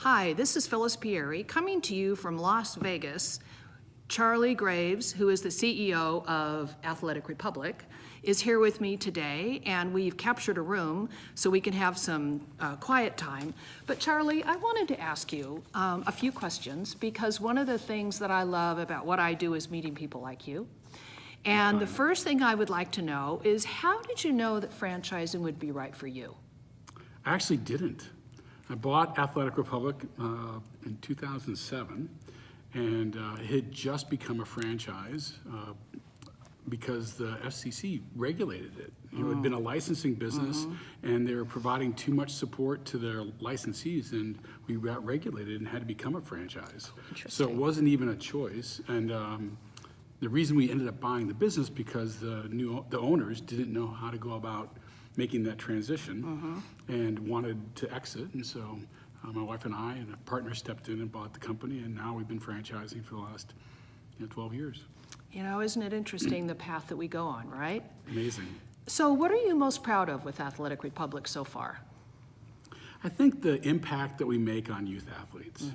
Hi, this is Phyllis Pieri coming to you from Las Vegas. Charlie Graves, who is the CEO of Athletic Republic, is here with me today, and we've captured a room so we can have some quiet time. But Charlie, I wanted to ask you a few questions, because one of the things that I love about what I do is meeting people like you. And the first thing I would like to know is, how did you know that franchising would be right for you? I actually didn't. I bought Athletic Republic in 2007, and it had just become a franchise because the FCC regulated it. It had been a licensing business, and they were providing too much support to their licensees, and we got regulated and had to become a franchise. So it wasn't even a choice. And the reason we ended up buying the business because the owners didn't know how to go about making that transition and wanted to exit. And so my wife and I and a partner stepped in and bought the company, and now we've been franchising for the last 12 years. You know, isn't it interesting the path that we go on, right? Amazing. So what are you most proud of with Athletic Republic so far? I think the impact that we make on youth athletes.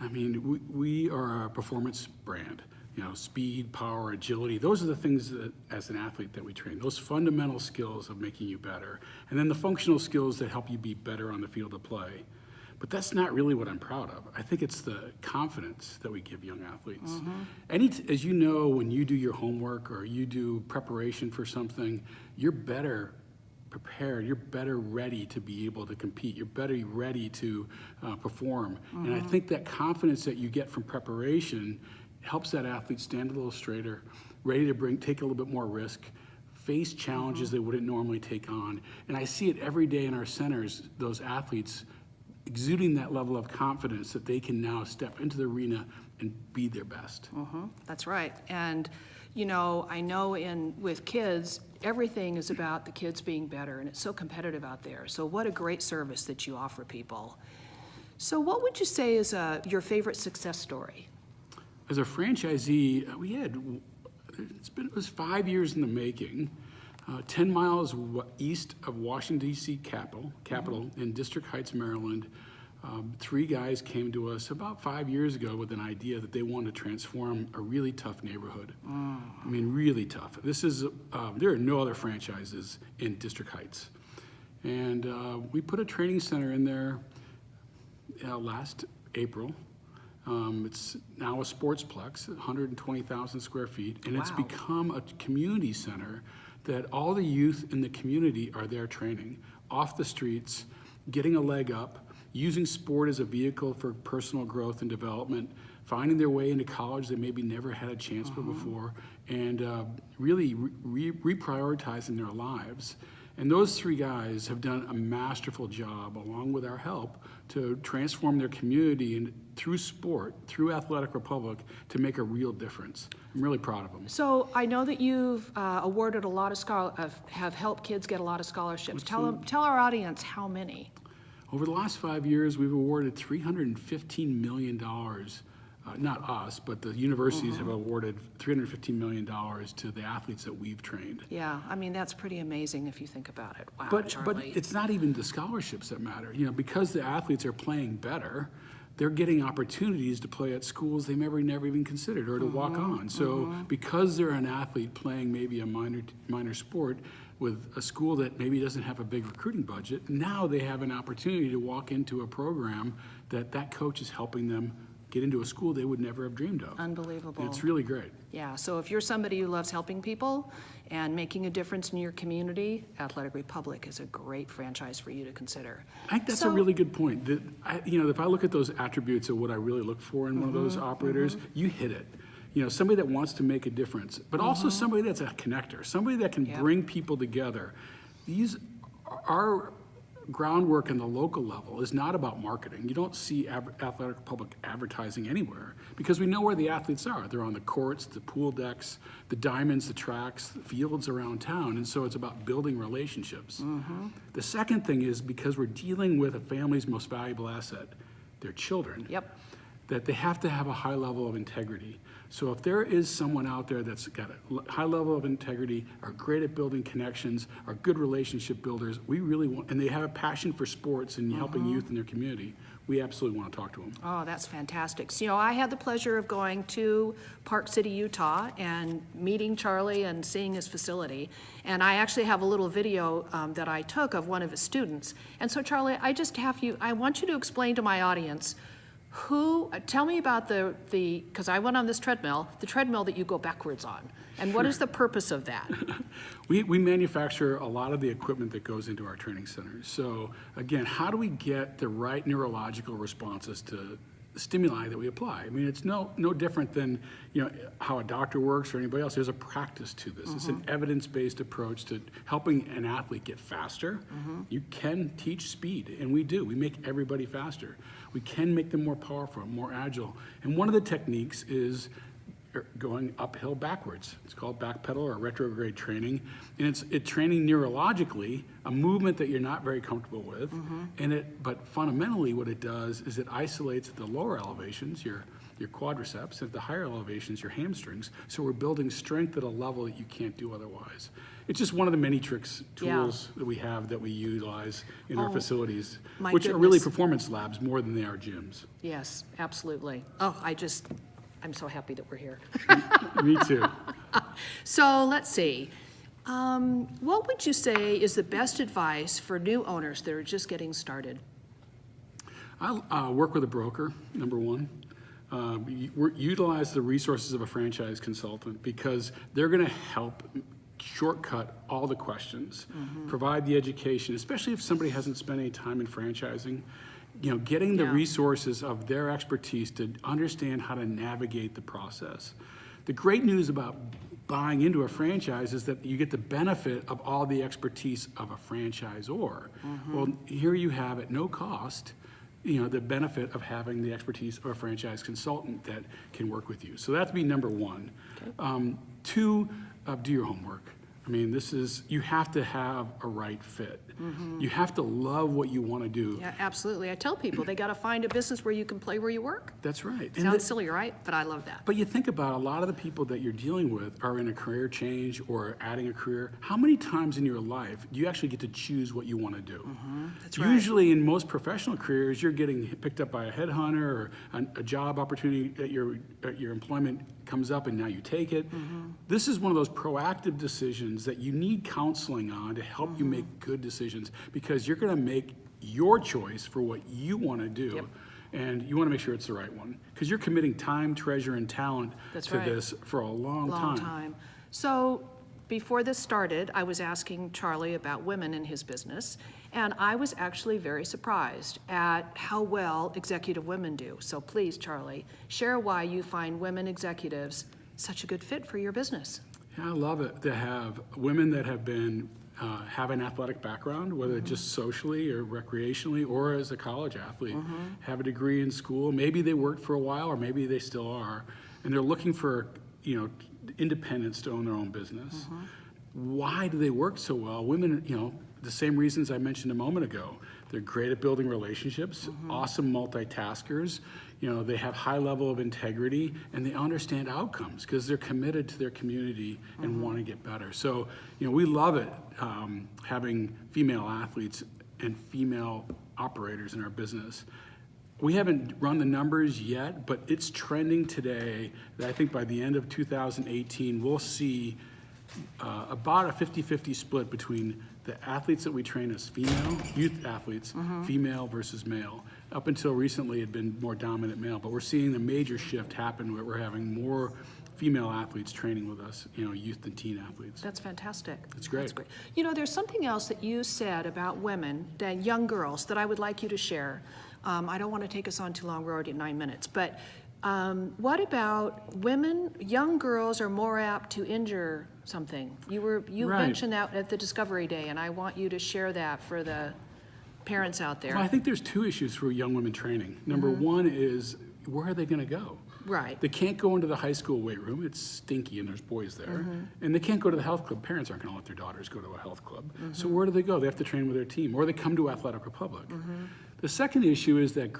I mean, we are a performance brand. You know, speed, power, agility, those are the things that, as an athlete, that we train. Those fundamental skills of making you better. And then the functional skills that help you be better on the field of play. But that's not really what I'm proud of. I think it's the confidence that we give young athletes. As you know, when you do your homework or you do preparation for something, you're better prepared, you're better ready to be able to compete, you're better ready to perform. And I think that confidence that you get from preparation helps that athlete stand a little straighter, ready to take a little bit more risk, face challenges they wouldn't normally take on. And I see it every day in our centers, those athletes exuding that level of confidence that they can now step into the arena and be their best. That's right. And you know, I know with kids, everything is about the kids being better, and it's so competitive out there. So what a great service that you offer people. So what would you say is your favorite success story? As a franchisee, it was 5 years in the making, 10 miles east of Washington, D.C. Capital in District Heights, Maryland. 3 guys came to us about 5 years ago with an idea that they wanted to transform a really tough neighborhood. I mean, really tough. There are no other franchises in District Heights. And we put a training center in there last April. It's now a sportsplex, 120,000 square feet, and it's become a community center that all the youth in the community are there training, off the streets, getting a leg up, using sport as a vehicle for personal growth and development, finding their way into college they maybe never had a chance for before, and really reprioritizing their lives. And those 3 guys have done a masterful job, along with our help, to transform their community and through sport, through Athletic Republic, to make a real difference. I'm really proud of them. So I know that you've awarded a lot of have helped kids get a lot of scholarships. Tell our audience how many. Over the last 5 years, we've awarded $315 million. Not us, but the universities have awarded $315 million to the athletes that we've trained. Yeah, I mean, that's pretty amazing if you think about it. Wow, But Charlie. it's not even the scholarships that matter. You know, because the athletes are playing better, they're getting opportunities to play at schools they never even considered, or to walk on. So because they're an athlete playing maybe a minor sport with a school that maybe doesn't have a big recruiting budget, now they have an opportunity to walk into a program that coach is helping them get into a school they would never have dreamed of. Unbelievable. And it's really great. Yeah, so if you're somebody who loves helping people and making a difference in your community, Athletic Republic is a great franchise for you to consider. I think that's a really good point. If I look at those attributes of what I really look for in one of those operators, you hit it. You know, somebody that wants to make a difference, but also somebody that's a connector, somebody that can bring people together. Our groundwork in the local level is not about marketing. You don't see Athletic Republic advertising anywhere, because we know where the athletes are. They're on the courts, the pool decks, the diamonds, the tracks, the fields around town, and so it's about building relationships. The second thing is, because we're dealing with a family's most valuable asset, their children, that they have to have a high level of integrity. So if there is someone out there that's got a high level of integrity, are great at building connections, are good relationship builders, we really want, and they have a passion for sports and helping youth in their community, we absolutely want to talk to them. Oh, that's fantastic. So, I had the pleasure of going to Park City, Utah, and meeting Charlie and seeing his facility. And I actually have a little video that I took of one of his students. And so, Charlie, I want you to explain to my audience tell me about because I went on this treadmill, the treadmill that you go backwards on. And what is the purpose of that? We manufacture a lot of the equipment that goes into our training centers. So again, how do we get the right neurological responses to the stimuli that we apply? I mean, it's no different than how a doctor works or anybody else. There's a practice to this. It's an evidence-based approach to helping an athlete get faster. You can teach speed, and we do. We make everybody faster. We can make them more powerful, more agile. And one of the techniques is going uphill backwards. It's called backpedal or retrograde training, and it's training neurologically a movement that you're not very comfortable with. But fundamentally, what it does is it isolates at the lower elevations your quadriceps, and at the higher elevations your hamstrings. So we're building strength at a level that you can't do otherwise. It's just one of the many tools that we have that we utilize in our facilities, which are really performance labs more than they are gyms. Yes, absolutely. Oh, I'm so happy that we're here. Me too. So let's see. What would you say is the best advice for new owners that are just getting started? I work with a broker, number one. Utilize the resources of a franchise consultant because they're going to help shortcut all the questions, provide the education, especially if somebody hasn't spent any time in franchising. Getting the resources of their expertise to understand how to navigate the process. The great news about buying into a franchise is that you get the benefit of all the expertise of a franchisor. Well, here you have at no cost, the benefit of having the expertise of a franchise consultant that can work with you. So that's be number one. Okay. Two, do your homework. I mean, you have to have a right fit. You have to love what you want to do. Yeah, absolutely. I tell people they got to find a business where you can play where you work. That's right. Sounds silly, right? But I love that. But you think about a lot of the people that you're dealing with are in a career change or adding a career. How many times in your life do you actually get to choose what you want to do? That's right. Usually in most professional careers, you're getting picked up by a headhunter or a job opportunity at your employment comes up and now you take it. This is one of those proactive decisions that you need counseling on to help you make good decisions because you're going to make your choice for what you want to do. Yep. And you want to make sure it's the right one because you're committing time, treasure, and talent this for a long time. So before this started, I was asking Charlie about women in his business, and I was actually very surprised at how well executive women do. So please, Charlie, share why you find women executives such a good fit for your business. Yeah, I love it to have women that have have an athletic background, whether just socially or recreationally or as a college athlete, have a degree in school. Maybe they worked for a while or maybe they still are, and they're looking for independence to own their own business. Why do they work so well? Women, the same reasons I mentioned a moment ago. They're great at building relationships, awesome multitaskers. They have high level of integrity and they understand outcomes because they're committed to their community and want to get better. So, we love it having female athletes and female operators in our business. We haven't run the numbers yet, but it's trending today that I think by the end of 2018, we'll see about a 50-50 split between the athletes that we train as female, youth athletes, female versus male. Up until recently, it had been more dominant male, but we're seeing the major shift happen where we're having more female athletes training with us, youth and teen athletes. That's fantastic. It's great. That's great. There's something else that you said about women, that young girls, that I would like you to share. I don't want to take us on too long, we're already at 9 minutes, but what about women, young girls are more apt to injure something? You mentioned that at the Discovery Day, and I want you to share that for the parents out there. Well, I think there's two issues for young women training. Number one is, where are they going to go? Right. They can't go into the high school weight room. It's stinky and there's boys there. And they can't go to the health club. Parents aren't going to let their daughters go to a health club. So where do they go? They have to train with their team, or they come to Athletic Republic. The second issue is that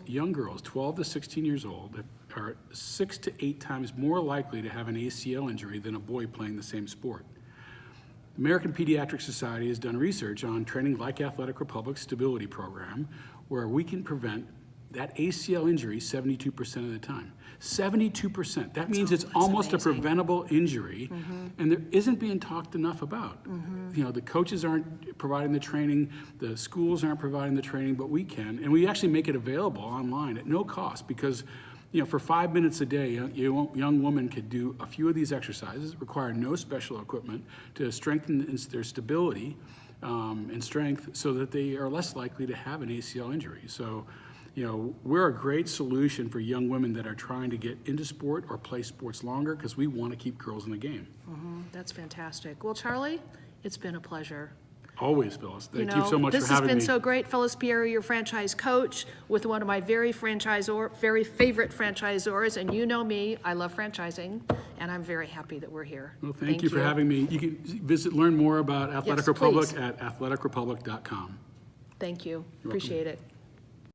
young girls, 12 to 16 years old, are 6 to 8 times more likely to have an ACL injury than a boy playing the same sport. The American Pediatric Society has done research on training like Athletic Republic's stability program, where we can prevent that ACL injury 72% of the time. 72%. That means it's that's almost amazing. a preventable injury, and there isn't being talked enough about. You know, the coaches aren't providing the training, the schools aren't providing the training, but we can, and we actually make it available online at no cost because, you know, for 5 minutes a day, a young woman could do a few of these exercises, require no special equipment to strengthen their stability and strength so that they are less likely to have an ACL injury. So, you know, we're a great solution for young women that are trying to get into sport or play sports longer because we want to keep girls in the game. That's fantastic. Well, Charlie, it's been a pleasure. Always, Phyllis. Thank you so much for having me. This has been so great. Phyllis Pierre, your franchise coach, with one of my very favorite franchisors, and you know me, I love franchising, and I'm very happy that we're here. Well, thank you for having me. You can learn more about Athletic Yes, Republic please. at athleticrepublic.com. Thank you. You're Appreciate it.